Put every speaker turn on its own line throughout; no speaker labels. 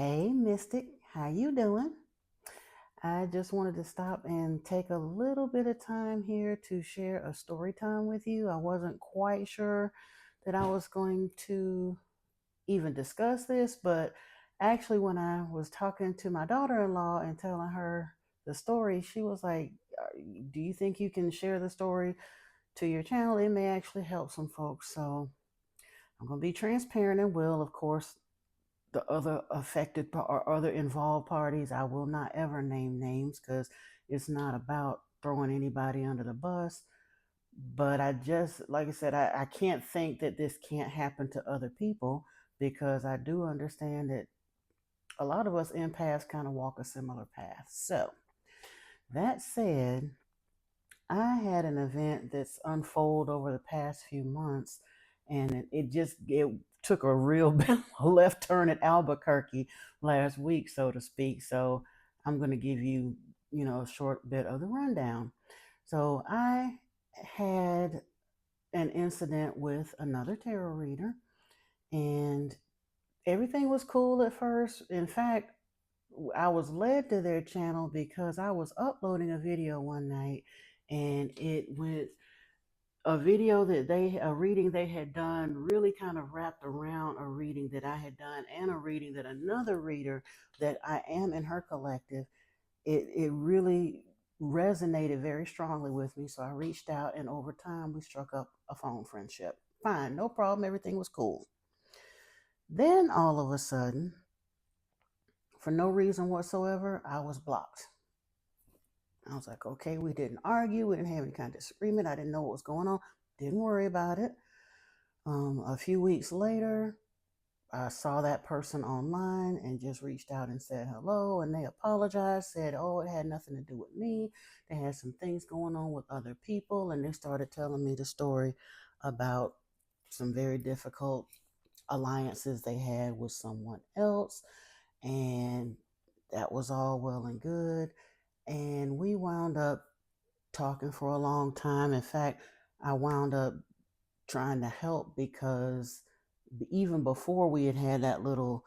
Hey, Mystic, how you doing? I just wanted to stop and take a little bit of time here to share a story time with you. I wasn't quite sure that I was going to even discuss this, but actually, when I was talking to my daughter-in-law and telling her the story, she was like, "Do you think you can share the story to your channel? It may actually help some folks." So I'm going to be transparent and will, of course, the other or other involved parties. I will not ever name names because it's not about throwing anybody under the bus. But I just, like I said, I can't think that this can't happen to other people because I do understand that a lot of us empaths kind of walk a similar path. So, that said, I had an event that's unfolded over the past few months, and it took a real left turn at Albuquerque last week, so to speak. So I'm going to give you, a short bit of the rundown. So I had an incident with another tarot reader, and everything was cool at first. In fact, I was led to their channel because I was uploading a video one night, and it went a video that a reading they had done really kind of wrapped around a reading that I had done and a reading that another reader that I am in her collective. It really resonated very strongly with me. So I reached out, and over time we struck up a phone friendship. Fine, no problem, everything was cool. Then all of a sudden, for no reason whatsoever, I was blocked. I was like, okay, we didn't argue, we didn't have any kind of disagreement, I didn't know what was going on, didn't worry about it. A few weeks later, I saw that person online and just reached out and said hello, and they apologized, said, oh, it had nothing to do with me. They had some things going on with other people, and they started telling me the story about some very difficult alliances they had with someone else, and that was all well and good. And we wound up talking for a long time. In fact, I wound up trying to help because even before we had had that little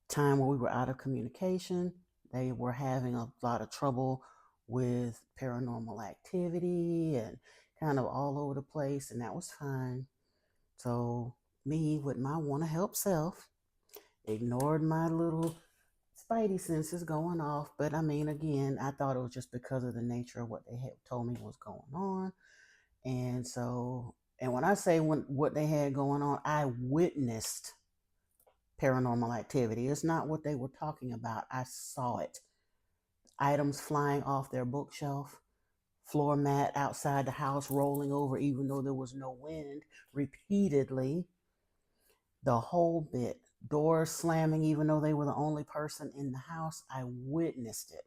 time where we were out of communication, they were having a lot of trouble with paranormal activity and kind of all over the place, and that was fine. So, me, with my want to help self, ignored my little spidey senses going off. But I mean, again, I thought it was just because of the nature of what they had told me was going on. And so, and when I say what they had going on, I witnessed paranormal activity. It's not what they were talking about. I saw it. Items flying off their bookshelf, floor mat outside the house rolling over even though there was no wind repeatedly, the whole bit. Doors slamming even though they were the only person in the house. I witnessed it.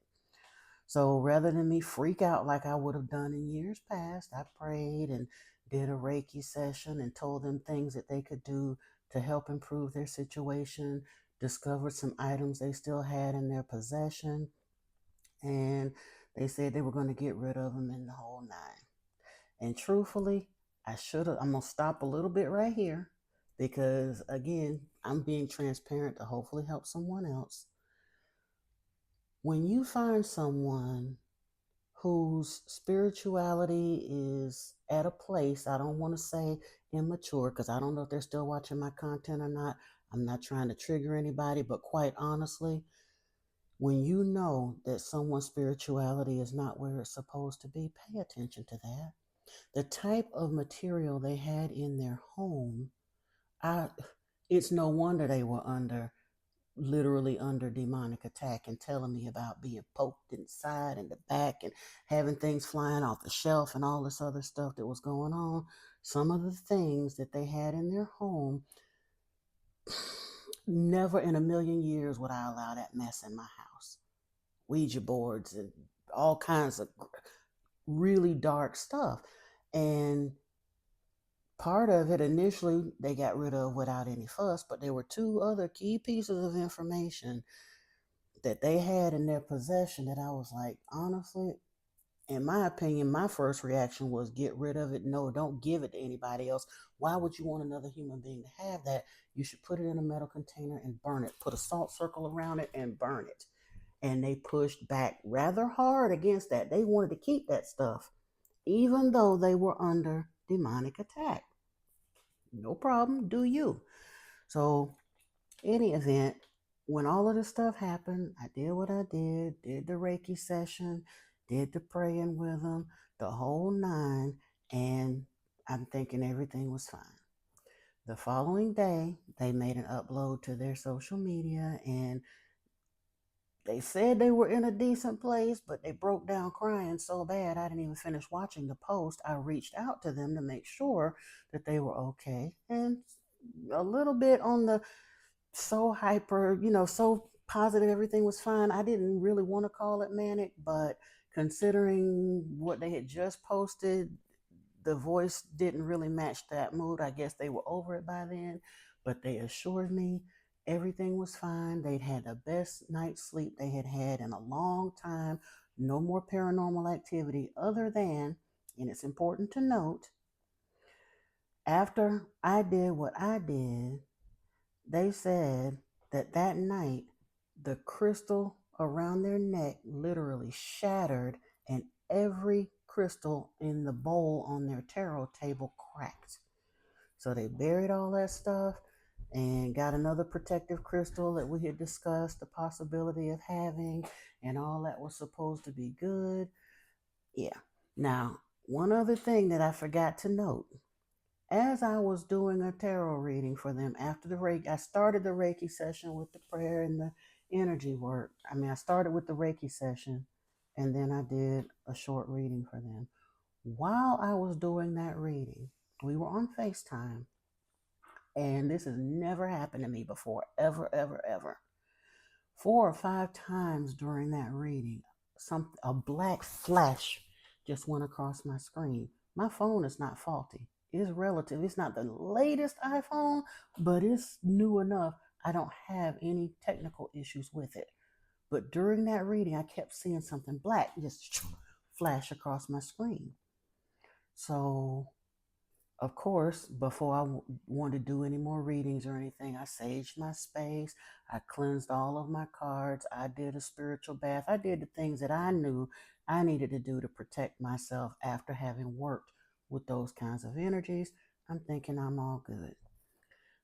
So rather than me freak out like I would have done in years past, I prayed and did a Reiki session and told them things that they could do to help improve their situation, discovered some items they still had in their possession, and they said they were going to get rid of them in the whole nine. And truthfully, I'm going to stop a little bit right here because, again, I'm being transparent to hopefully help someone else. When you find someone whose spirituality is at a place, I don't want to say immature because I don't know if they're still watching my content or not. I'm not trying to trigger anybody, but quite honestly, when you know that someone's spirituality is not where it's supposed to be, pay attention to that. The type of material they had in their home, I it's no wonder they were literally under demonic attack, and telling me about being poked inside and the back and having things flying off the shelf and all this other stuff that was going on. Some of the things that they had in their home, never in a million years would I allow that mess in my house. Ouija boards and all kinds of really dark stuff. And part of it initially they got rid of without any fuss, but there were two other key pieces of information that they had in their possession that I was like, honestly, in my opinion, my first reaction was get rid of it. No, don't give it to anybody else. Why would you want another human being to have that? You should put it in a metal container and burn it. Put a salt circle around it and burn it. And they pushed back rather hard against that. They wanted to keep that stuff, even though they were under demonic attack. No problem, do you. So, any event, when all of this stuff happened, I did what I did the Reiki session, did the praying with them, the whole nine, and I'm thinking everything was fine. The following day, they made an upload to their social media and they said they were in a decent place, but they broke down crying so bad I didn't even finish watching the post. I reached out to them to make sure that they were okay. And a little bit on the so hyper, so positive everything was fine. I didn't really want to call it manic, but considering what they had just posted, the voice didn't really match that mood. I guess they were over it by then, but they assured me everything was fine. They'd had the best night's sleep they had had in a long time. No more paranormal activity other than, and it's important to note, after I did what I did, they said that that night the crystal around their neck literally shattered and every crystal in the bowl on their tarot table cracked. So they buried all that stuff and got another protective crystal that we had discussed the possibility of having, and all that was supposed to be good. Yeah. Now, one other thing that I forgot to note, as I was doing a tarot reading for them after the Reiki, I started the Reiki session with the prayer and the energy work. I started with the Reiki session and then I did a short reading for them. While I was doing that reading, we were on FaceTime, and this has never happened to me before, ever, ever, ever. 4 or 5 times during that reading, a black flash just went across my screen. My phone is not faulty. It's relative. It's not the latest iPhone, but it's new enough. I don't have any technical issues with it. But during that reading, I kept seeing something black just flash across my screen. So of course, before I wanted to do any more readings or anything, I saged my space. I cleansed all of my cards. I did a spiritual bath. I did the things that I knew I needed to do to protect myself after having worked with those kinds of energies. I'm thinking I'm all good.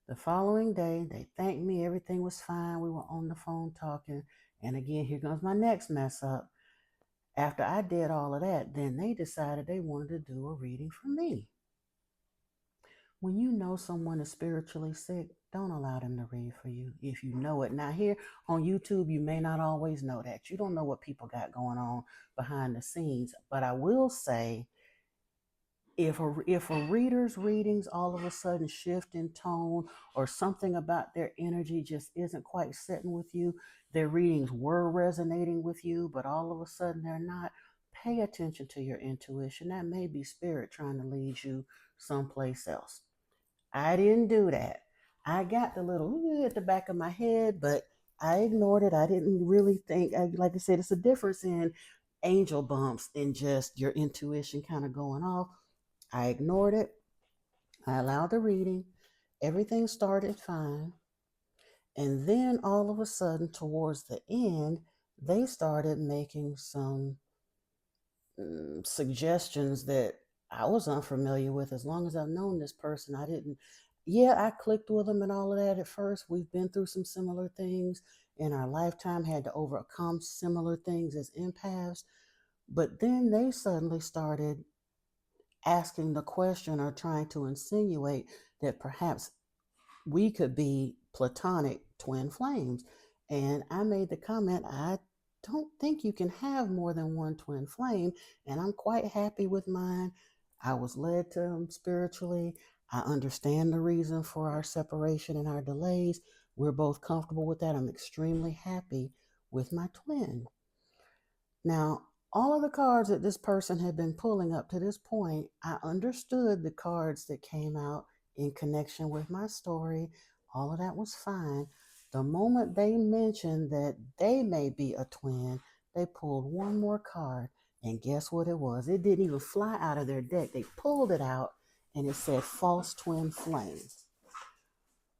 The following day, they thanked me. Everything was fine. We were on the phone talking. And again, here comes my next mess up. After I did all of that, then they decided they wanted to do a reading for me. When you know someone is spiritually sick, don't allow them to read for you if you know it. Now, here on YouTube, you may not always know that. You don't know what people got going on behind the scenes. But I will say, if a reader's readings all of a sudden shift in tone or something about their energy just isn't quite sitting with you, their readings were resonating with you, but all of a sudden they're not, pay attention to your intuition. That may be spirit trying to lead you someplace else. I didn't do that. I got the little at the back of my head, but I ignored it. I didn't really think, like I said, it's a difference in angel bumps and just your intuition kind of going off. I ignored it. I allowed the reading. Everything started fine. And then all of a sudden, towards the end, they started making some suggestions that I was unfamiliar with. As long as I've known this person, I didn't. Yeah, I clicked with them and all of that at first. We've been through some similar things in our lifetime, had to overcome similar things as empaths. But then they suddenly started asking the question or trying to insinuate that perhaps we could be platonic twin flames. And I made the comment, I don't think you can have more than one twin flame, and I'm quite happy with mine. I was led to him spiritually. I understand the reason for our separation and our delays. We're both comfortable with that. I'm extremely happy with my twin. Now, all of the cards that this person had been pulling up to this point, I understood the cards that came out in connection with my story. All of that was fine. The moment they mentioned that they may be a twin, they pulled one more card. And guess what it was? It didn't even fly out of their deck. They pulled it out and it said false twin flame.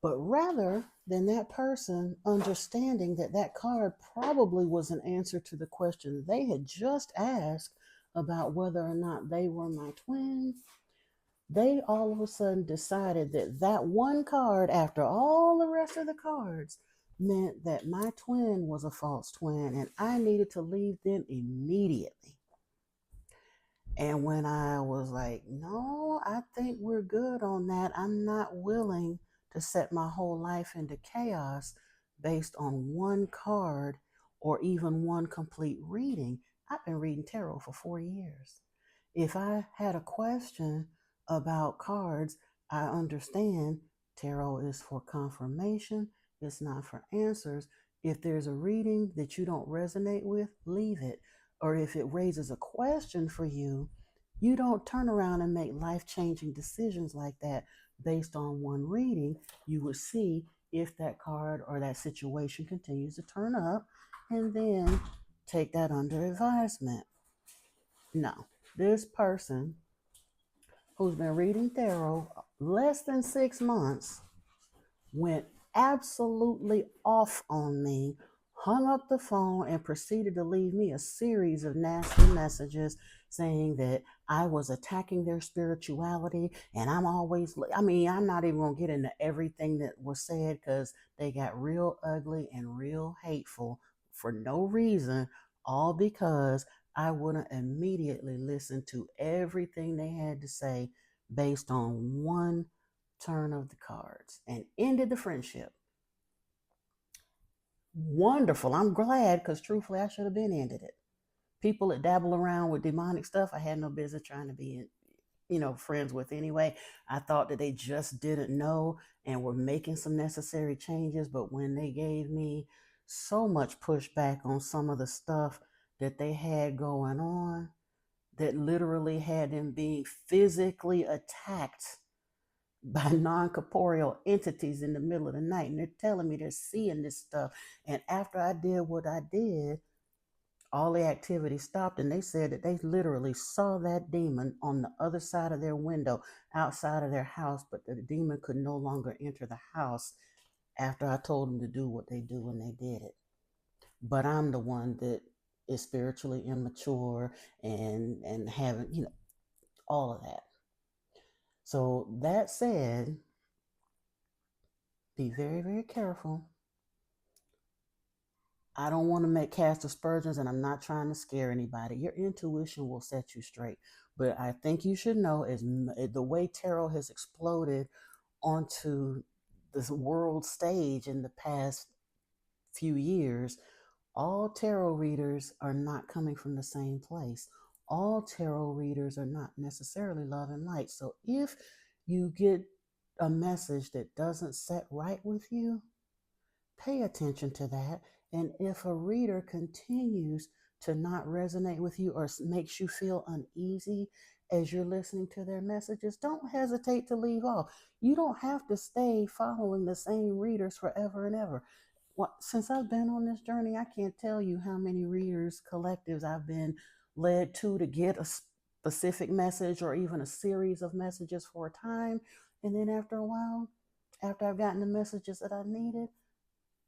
But rather than that person understanding that that card probably was an answer to the question they had just asked about whether or not they were my twin, they all of a sudden decided that that one card, after all the rest of the cards, meant that my twin was a false twin and I needed to leave them immediately. And when I was like, no, I think we're good on that, I'm not willing to set my whole life into chaos based on one card or even one complete reading. I've been reading tarot for 4 years. If I had a question about cards, I understand tarot is for confirmation, it's not for answers. If there's a reading that you don't resonate with, leave it. Or if it raises a question for you, you don't turn around and make life changing decisions like that based on one reading. You would see if that card or that situation continues to turn up and then take that under advisement. No, this person who's been reading tarot less than 6 months went absolutely off on me, hung up the phone, and proceeded to leave me a series of nasty messages saying that I was attacking their spirituality. And I'm not even going to get into everything that was said because they got real ugly and real hateful for no reason, all because I wouldn't immediately listen to everything they had to say based on one turn of the cards and ended the friendship. Wonderful. I'm glad because truthfully, I should have been ended it. People that dabble around with demonic stuff, I had no business trying to be, friends with anyway. I thought that they just didn't know and were making some necessary changes. But when they gave me so much pushback on some of the stuff that they had going on, that literally had them being physically attacked by non-corporeal entities in the middle of the night, and they're telling me they're seeing this stuff. And after I did what I did, all the activity stopped, and they said that they literally saw that demon on the other side of their window outside of their house, but the demon could no longer enter the house after I told them to do what they do, and they did it. But I'm the one that is spiritually immature and having, all of that. So that said, be very, very careful. I don't want to make cast aspersions, and I'm not trying to scare anybody. Your intuition will set you straight. But I think you should know is the way tarot has exploded onto this world stage in the past few years, all tarot readers are not coming from the same place. All tarot readers are not necessarily love and light. So if you get a message that doesn't set right with you, pay attention to that. And if a reader continues to not resonate with you or makes you feel uneasy as you're listening to their messages, don't hesitate to leave off. You don't have to stay following the same readers forever and ever. Since I've been on this journey, I can't tell you how many readers collectives I've been led to get a specific message or even a series of messages for a time. And then after a while, after I've gotten the messages that I needed,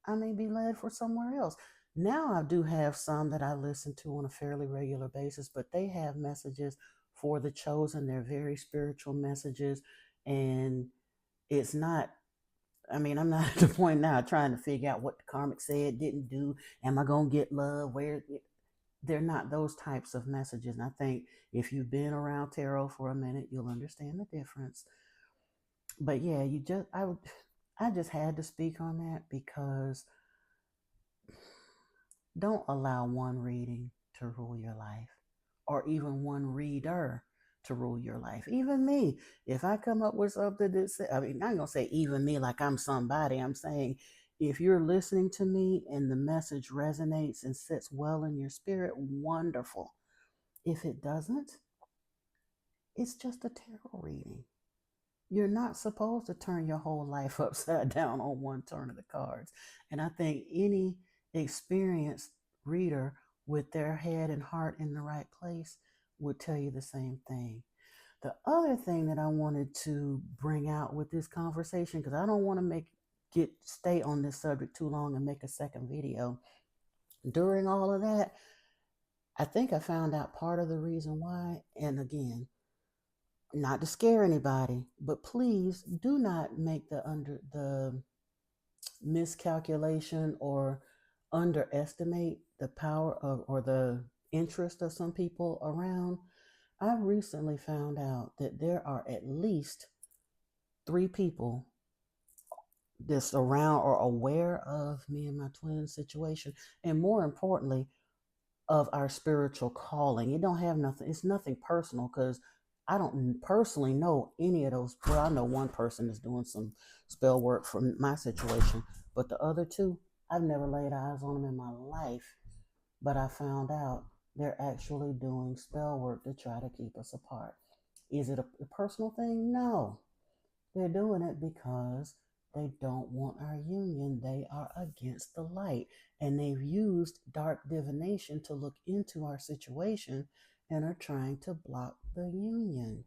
I may be led for somewhere else. Now I do have some that I listen to on a fairly regular basis, but they have messages for the chosen. They're very spiritual messages. And it's not, I'm not at the point now trying to figure out what the karmic said, didn't do. Am I going to get love? They're not those types of messages. And I think if you've been around tarot for a minute, you'll understand the difference. But yeah, I just had to speak on that because don't allow one reading to rule your life or even one reader to rule your life. Even me, if I come up with something I'm not going to say even me like I'm somebody. I'm saying if you're listening to me and the message resonates and sits well in your spirit, wonderful. If it doesn't, it's just a tarot reading. You're not supposed to turn your whole life upside down on one turn of the cards. And I think any experienced reader with their head and heart in the right place would tell you the same thing. The other thing that I wanted to bring out with this conversation, because I don't want to make stay on this subject too long and make a second video. During all of that, I think I found out part of the reason why. And again, not to scare anybody, but please do not make the miscalculation or underestimate the power of or the interest of some people around. I recently found out that there are at least 3 people that's around or aware of me and my twin situation, and more importantly, of our spiritual calling. It don't have nothing. It's nothing personal because I don't personally know any of those. Well, I know one person is doing some spell work for my situation, but the other 2, I've never laid eyes on them in my life. But I found out they're actually doing spell work to try to keep us apart. Is it a personal thing? No. They're doing it because they don't want our union. They are against the light. And they've used dark divination to look into our situation and are trying to block the union.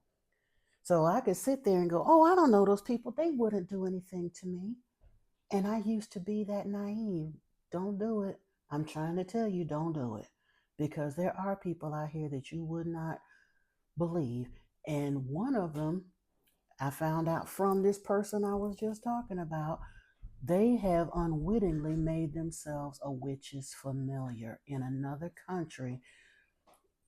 So I could sit there and go, oh, I don't know those people. They wouldn't do anything to me. And I used to be that naive. Don't do it. I'm trying to tell you, don't do it. Because there are people out here that you would not believe. And one of them, I found out from this person I was just talking about, they have unwittingly made themselves a witch's familiar in another country.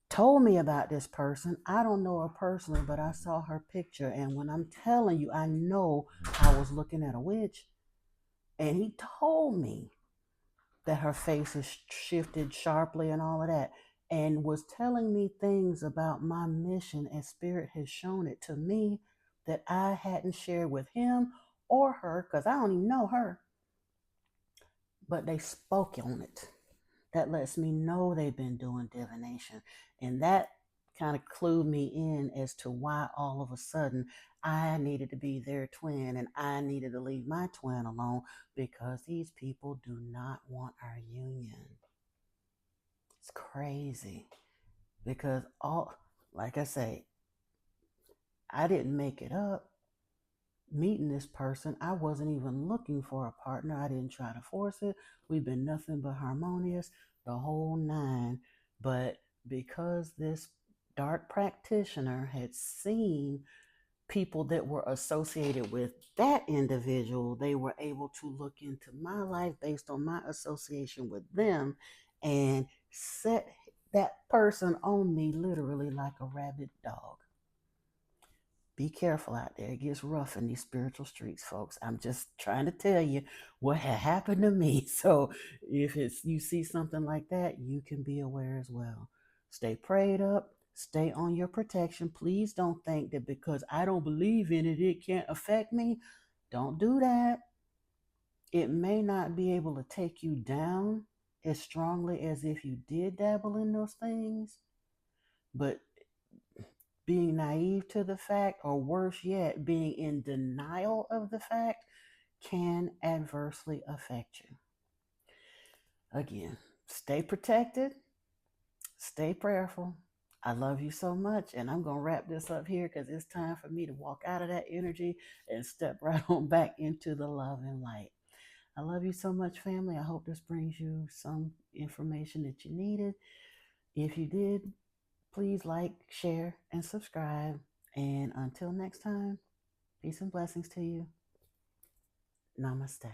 Told me about this person. I don't know her personally, but I saw her picture. And when I'm telling you, I know I was looking at a witch. And he told me that her face is shifted sharply and all of that, and was telling me things about my mission as spirit has shown it to me that I hadn't shared with him or her because I don't even know her, but they spoke on it. That lets me know they've been doing divination, and that kind of clued me in as to why all of a sudden I needed to be their twin and I needed to leave my twin alone because these people do not want our union. It's crazy because like I say, I didn't make it up. Meeting this person, I wasn't even looking for a partner. I didn't try to force it. We've been nothing but harmonious the whole 9. But because this dark practitioner had seen people that were associated with that individual, they were able to look into my life based on my association with them and set that person on me literally like a rabid dog. Be careful out there. It gets rough in these spiritual streets, folks. I'm just trying to tell you what had happened to me. So if it's you see something like that, you can be aware as well. Stay prayed up. Stay on your protection. Please don't think that because I don't believe in it, it can't affect me. Don't do that. It may not be able to take you down as strongly as if you did dabble in those things, but being naive to the fact, or worse yet, being in denial of the fact, can adversely affect you. Again, stay protected, stay prayerful. I love you so much, and I'm going to wrap this up here because it's time for me to walk out of that energy and step right on back into the love and light. I love you so much, family. I hope this brings you some information that you needed. If you did, please like, share, and subscribe. And until next time, peace and blessings to you. Namaste.